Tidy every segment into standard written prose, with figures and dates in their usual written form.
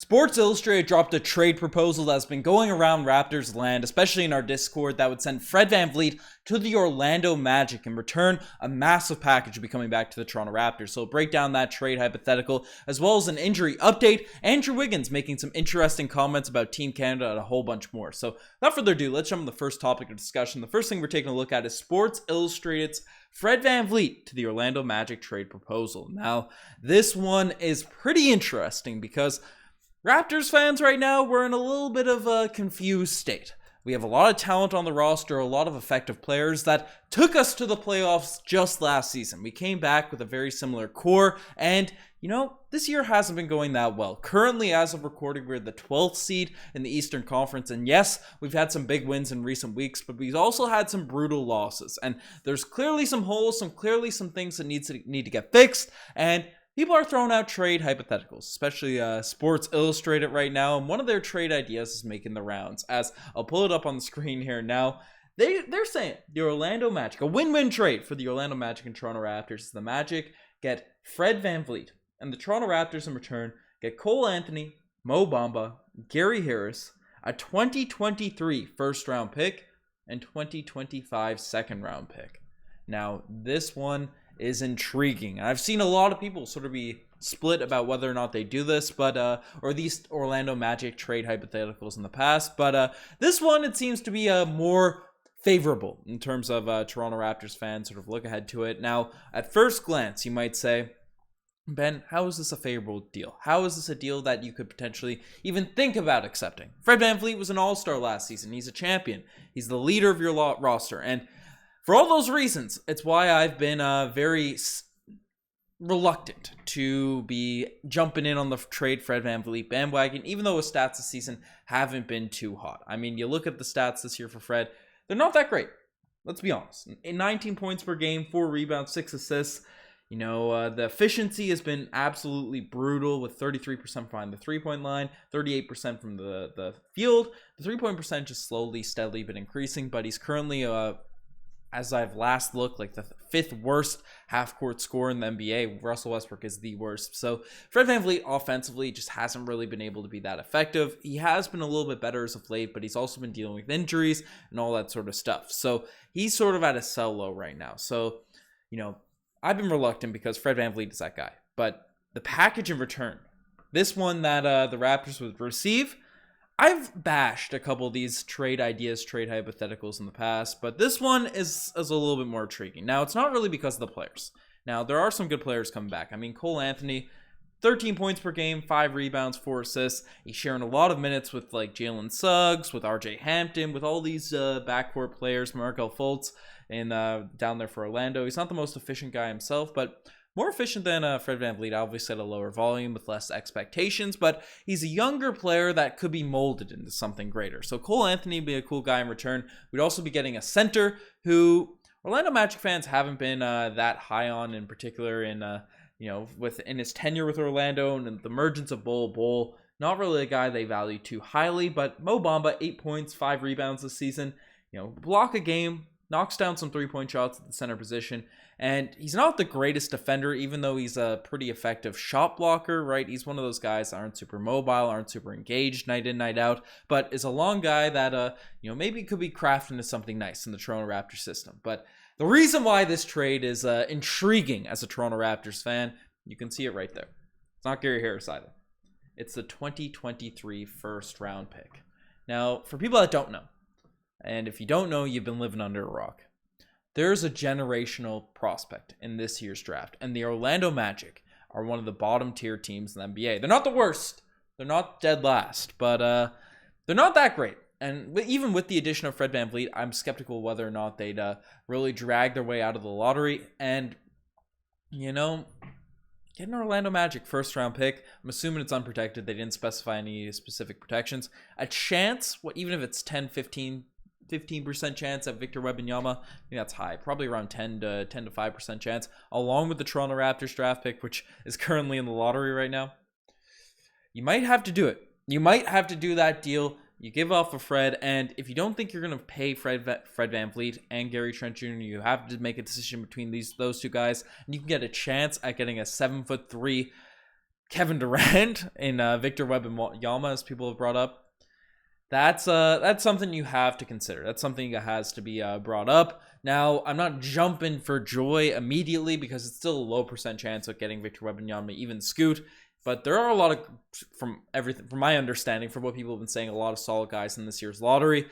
Sports Illustrated dropped a trade proposal that's been going around Raptors land, especially in our Discord, that would send Fred VanVleet to the Orlando Magic. In return, a massive package would be coming back to the Toronto Raptors. So we'll break down that trade hypothetical, as well as an injury update, Andrew Wiggins making some interesting comments about Team Canada, and a whole bunch more. So without further ado, let's jump into the first topic of discussion. The first thing we're taking a look at is Sports Illustrated's Fred VanVleet to the Orlando Magic trade proposal. Now, this one is pretty interesting because Raptors fans right now, we're in a little bit of a confused state. We have a lot of talent on the roster, a lot of effective players that took us to the playoffs just last season. We came back with a very similar core, and this year hasn't been going that well. Currently, as of recording, we're the 12th seed in the Eastern Conference, and yes, we've had some big wins in recent weeks, but we've also had some brutal losses, and there's clearly some holes, some things that need to get fixed, and people are throwing out trade hypotheticals, especially Sports Illustrated right now, and one of their trade ideas is making the rounds. As I'll pull it up on the screen here now, they're saying the Orlando Magic, a win-win trade for the Orlando Magic and Toronto Raptors. The Magic get Fred VanVleet, and the Toronto Raptors in return get Cole Anthony, Mo Bamba, Gary Harris, a 2023 first-round pick, and 2025 second-round pick. Now, this one is intriguing. I've seen a lot of people sort of be split about whether or not they do this, but or these Orlando Magic trade hypotheticals in the past, but this one, it seems to be more favorable in terms of Toronto Raptors fans sort of look ahead to it. Now, at first glance, you might say, Ben, how is this a favorable deal? How is this a deal that you could potentially even think about accepting? Fred VanVleet was an all-star last season. He's a champion. He's the leader of your roster, and for all those reasons, it's why I've been very reluctant to be jumping in on the trade Fred VanVleet bandwagon, even though his stats this season haven't been too hot. I mean, you look at the stats this year for Fred, they're not that great. Let's be honest. In 19 points per game, 4 rebounds, 6 assists. The efficiency has been absolutely brutal, with 33% behind the three-point line, 38% from the field. The three-point percentage is slowly, steadily been increasing, but he's currently as I've last looked, like the 5th worst half-court scorer in the NBA. Russell Westbrook is the worst. So Fred VanVleet offensively just hasn't really been able to be that effective. He has been a little bit better as of late, but he's also been dealing with injuries and all that sort of stuff. So he's sort of at a sell low right now. So, I've been reluctant because Fred VanVleet is that guy. But the package in return, this one that the Raptors would receive, I've bashed a couple of these trade ideas, trade hypotheticals in the past, but this one is a little bit more intriguing. Now, it's not really because of the players. Now, there are some good players coming back. I mean, Cole Anthony, 13 points per game, 5 rebounds, 4 assists. He's sharing a lot of minutes with like Jalen Suggs, with RJ Hampton, with all these backcourt players, Markelle Fultz, and down there for Orlando. He's not the most efficient guy himself, but more efficient than Fred VanVleet, obviously at a lower volume with less expectations, but he's a younger player that could be molded into something greater. So Cole Anthony would be a cool guy in return. We'd also be getting a center who Orlando Magic fans haven't been that high on, in particular in within his tenure with Orlando and the emergence of Bol. Not really a guy they value too highly, but Mo Bamba, 8 points, 5 rebounds this season. Block a game, knocks down some three-point shots at the center position, and he's not the greatest defender, even though he's a pretty effective shot blocker, right? He's one of those guys that aren't super mobile, aren't super engaged night in, night out, but is a long guy that, maybe could be crafted into something nice in the Toronto Raptors system. But the reason why this trade is intriguing as a Toronto Raptors fan, you can see it right there. It's not Gary Harris either. It's the 2023 first-round pick. Now, for people that don't know, and if you don't know, you've been living under a rock, there's a generational prospect in this year's draft, and the Orlando Magic are one of the bottom tier teams in the NBA. They're not the worst. They're not dead last, but they're not that great. And even with the addition of Fred VanVleet, I'm skeptical whether or not they'd really drag their way out of the lottery. And, getting Orlando Magic first-round pick, I'm assuming it's unprotected. They didn't specify any specific protections. A chance, even if it's 15% chance at Victor Wembanyama, I think that's high, probably around 10 to 5% chance, along with the Toronto Raptors draft pick, which is currently in the lottery right now. You might have to do it. You might have to do that deal. You give off a Fred, and if you don't think you're going to pay Fred VanVleet and Gary Trent Jr., you have to make a decision between those two guys, and you can get a chance at getting a 7'3" Kevin Durant in Victor Wembanyama, as people have brought up. That's something you have to consider. That's something that has to be brought up. Now, I'm not jumping for joy immediately because it's still a low percent chance of getting Victor Wembanyama, even Scoot. But there are a lot of, from my understanding, from what people have been saying, a lot of solid guys in this year's lottery,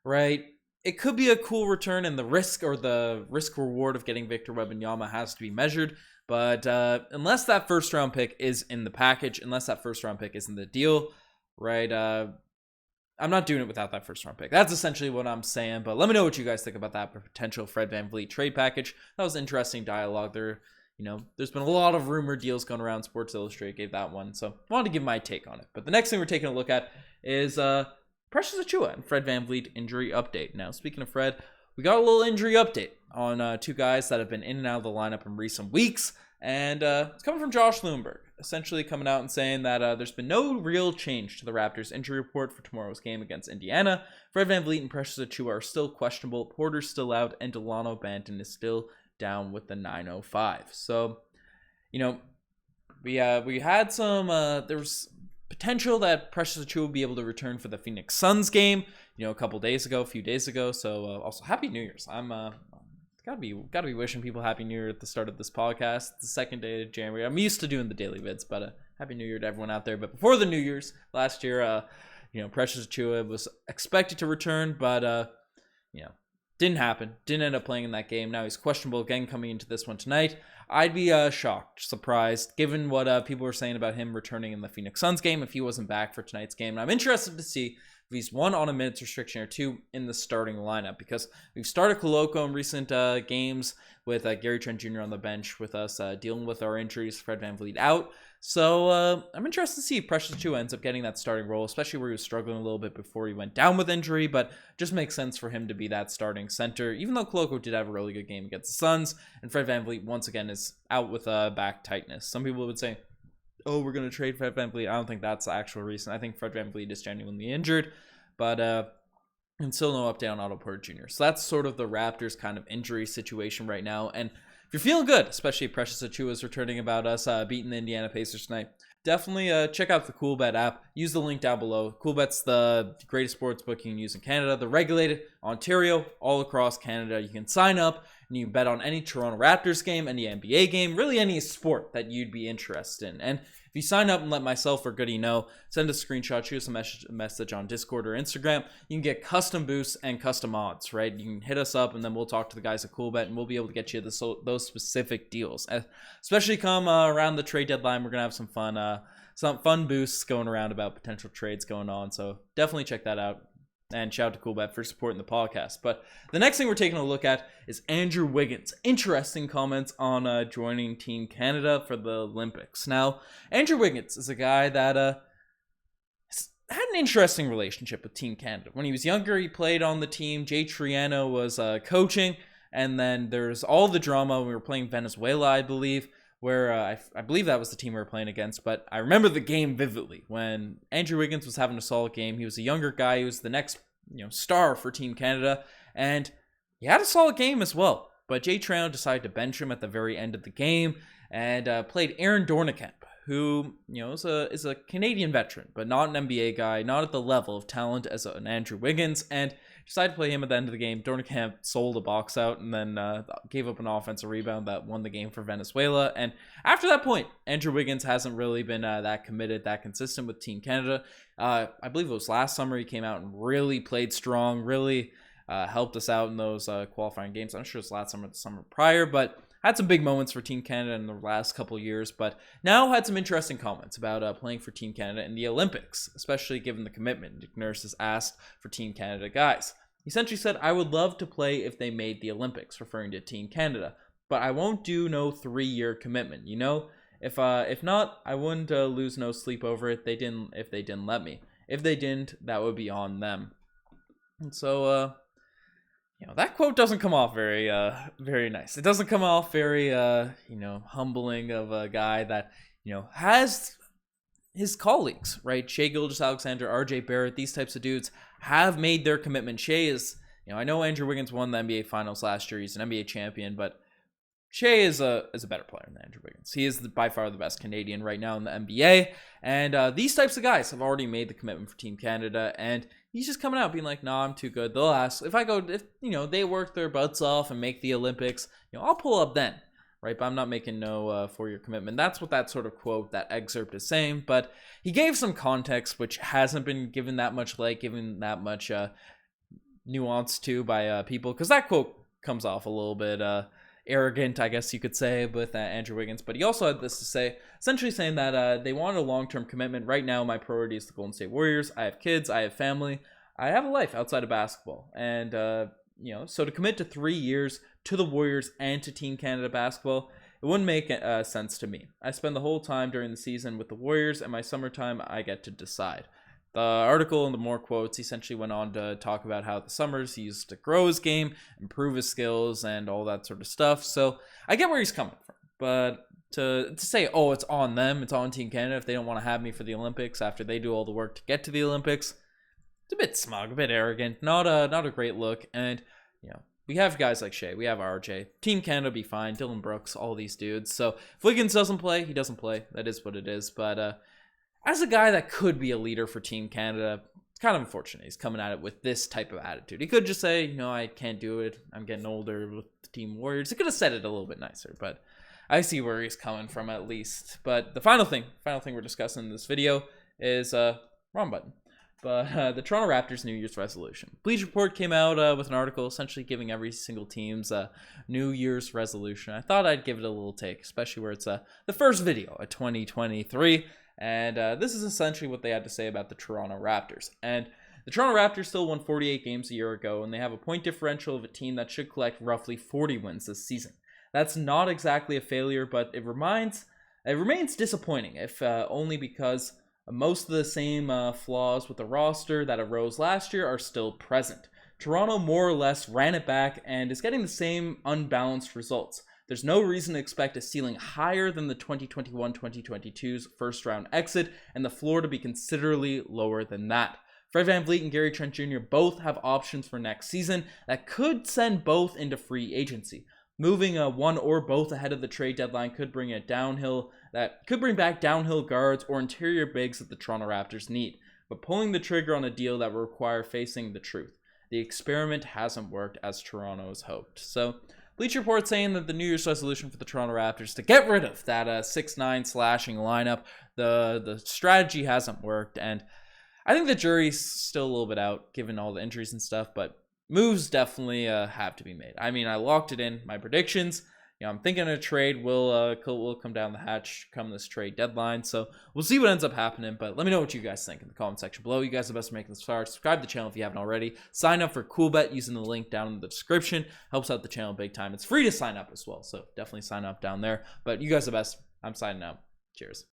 right? It could be a cool return, and the risk reward of getting Victor Wembanyama has to be measured. But unless that first round pick is in the package, unless that first round pick is in the deal, right? I'm not doing it without that first round pick. That's essentially what I'm saying. But let me know what you guys think about that potential Fred VanVleet trade package. That was interesting dialogue there. There's been a lot of rumored deals going around. Sports Illustrated gave that one, so I wanted to give my take on it. But the next thing we're taking a look at is Precious Achiuwa and Fred VanVleet injury update. Now, speaking of Fred, we got a little injury update on two guys that have been in and out of the lineup in recent weeks, and it's coming from Josh Lundberg, essentially coming out and saying that there's been no real change to the Raptors injury report for tomorrow's game against Indiana. Fred VanVleet and Precious Achiuwa are still questionable. Porter's still out, and Delano Banton is still down with the 905. So, we had some, there was potential that Precious Achiuwa would be able to return for the Phoenix Suns game, a few days ago. So, also Happy New Year's. I'm, gotta be wishing people Happy New Year at the start of this podcast. It's the second day of January. I'm used to doing the daily vids, but Happy New Year to everyone out there. But before the New Year's last year, Precious Achiuwa was expected to return, but, didn't happen. Didn't end up playing in that game. Now he's questionable again coming into this one tonight. I'd be shocked, surprised, given what people were saying about him returning in the Phoenix Suns game if he wasn't back for tonight's game. And I'm interested to see if he's one on a minutes restriction or two in the starting lineup, because we've started Koloko in recent games with Gary Trent Jr. on the bench with us dealing with our injuries, Fred VanVleet out. So I'm interested to see if Precious Achiuwa ends up getting that starting role, especially where he was struggling a little bit before he went down with injury, but just makes sense for him to be that starting center, even though Koloko did have a really good game against the Suns, and Fred VanVleet once again is out with back tightness. Some people would say, oh, we're going to trade Fred VanVleet. I don't think that's the actual reason. I think Fred VanVleet is genuinely injured, but and still no update on Otto Porter Jr. So that's sort of the Raptors kind of injury situation right now. And if you're feeling good, especially if Precious Achiuwa is returning about us beating the Indiana Pacers tonight, definitely check out the CoolBet app. Use the link down below. CoolBet's the greatest sports book you can use in Canada. They're regulated, Ontario, all across Canada. You can sign up and you can bet on any Toronto Raptors game, any NBA game, really any sport that you'd be interested in. And if you sign up and let myself or Goody know, send a screenshot, shoot us a message on Discord or Instagram, you can get custom boosts and custom odds, right? You can hit us up and then we'll talk to the guys at CoolBet and we'll be able to get you those specific deals. Especially come around the trade deadline, we're going to have some fun boosts going around about potential trades going on. So definitely check that out. And shout out to CoolBet for supporting the podcast. But the next thing we're taking a look at is Andrew Wiggins. Interesting comments on joining Team Canada for the Olympics. Now, Andrew Wiggins is a guy that had an interesting relationship with Team Canada. When he was younger, he played on the team. Jay Triano was coaching. And then there's all the drama when we were playing Venezuela, I believe, where I believe that was the team we were playing against, but I remember the game vividly when Andrew Wiggins was having a solid game. He was a younger guy. He was the next star for Team Canada, and he had a solid game as well. But Jay Triano decided to bench him at the very end of the game and played Aaron Dornekamp, who is a Canadian veteran, but not an NBA guy, not at the level of talent as an Andrew Wiggins, and decided to play him at the end of the game. Dornekamp sold a box out and then gave up an offensive rebound that won the game for Venezuela. And after that point, Andrew Wiggins hasn't really been that committed, that consistent with Team Canada. I believe it was last summer he came out and really played strong, really helped us out in those qualifying games. I'm not sure it's last summer or the summer prior, but had some big moments for Team Canada in the last couple of years, but now had some interesting comments about playing for Team Canada in the Olympics, especially given the commitment Nick Nurse has asked for Team Canada guys. He essentially said, I would love to play if they made the Olympics, referring to Team Canada, but I won't do no 3-year commitment, If not, I wouldn't lose no sleep over it if they didn't let me. If they didn't, that would be on them. And so, that quote doesn't come off very, very nice. It doesn't come off very, humbling of a guy that, has his colleagues, right? Shai Gilgeous-Alexander, RJ Barrett, these types of dudes have made their commitment. Shai is, I know Andrew Wiggins won the NBA Finals last year. He's an NBA champion, but Shea is a better player than Andrew Wiggins. He is by far the best Canadian right now in the NBA. And these types of guys have already made the commitment for Team Canada. And he's just coming out being like, nah, I'm too good. They'll ask if they work their butts off and make the Olympics, I'll pull up then. Right, but I'm not making no 4-year commitment. That's what that sort of quote, that excerpt is saying. But he gave some context, which hasn't been given that much light, given that much nuance to by people. Because that quote comes off a little bit arrogant, I guess you could say, with Andrew Wiggins. But he also had this to say, essentially saying that they wanted a long-term commitment. Right now, my priority is the Golden State Warriors. I have kids. I have family. I have a life outside of basketball. And, so to commit to 3 years to the Warriors and to Team Canada basketball, it wouldn't make sense to me. I spend the whole time during the season with the Warriors, and my summertime, I get to decide. The article and the more quotes essentially went on to talk about how the summers he used to grow his game, improve his skills, and all that sort of stuff. So I get where he's coming from. But to say, oh, it's on them, it's on Team Canada if they don't want to have me for the Olympics after they do all the work to get to the Olympics, it's a bit smug, a bit arrogant, not a great look. And, we have guys like Shea, we have RJ. Team Canada will be fine, Dylan Brooks, all these dudes. So if Wiggins doesn't play, he doesn't play. That is what it is. But as a guy that could be a leader for Team Canada, it's kind of unfortunate he's coming at it with this type of attitude. He could just say, I can't do it. I'm getting older with the Team Warriors. He could have said it a little bit nicer, but I see where he's coming from at least. But the final thing we're discussing in this video is wrong button. But the Toronto Raptors New Year's resolution. Bleacher Report came out with an article essentially giving every single team's New Year's resolution. I thought I'd give it a little take, especially where it's the first video of 2023. And this is essentially what they had to say about the Toronto Raptors. And the Toronto Raptors still won 48 games a year ago, and they have a point differential of a team that should collect roughly 40 wins this season. That's not exactly a failure, but it remains disappointing, if only because most of the same flaws with the roster that arose last year are still present. Toronto more or less ran it back and is getting the same unbalanced results. There's no reason to expect a ceiling higher than the 2021-2022's first round exit, and the floor to be considerably lower than that. Fred VanVleet and Gary Trent Jr. both have options for next season that could send both into free agency. Moving one or both ahead of the trade deadline could bring back downhill guards or interior bigs that the Toronto Raptors need. But pulling the trigger on a deal that will require facing the truth. The experiment hasn't worked as Toronto has hoped. So, Bleacher Report saying that the New Year's resolution for the Toronto Raptors to get rid of that 6'9" slashing lineup, the strategy hasn't worked, and I think the jury's still a little bit out given all the injuries and stuff, but moves definitely have to be made. I mean, I locked it in. My predictions, I'm thinking a trade will come down the hatch come this trade deadline. So we'll see what ends up happening. But let me know what you guys think in the comment section below. You guys are the best for making this far. Subscribe to the channel if you haven't already. Sign up for CoolBet using the link down in the description. Helps out the channel big time. It's free to sign up as well. So definitely sign up down there. But you guys are the best. I'm signing out. Cheers.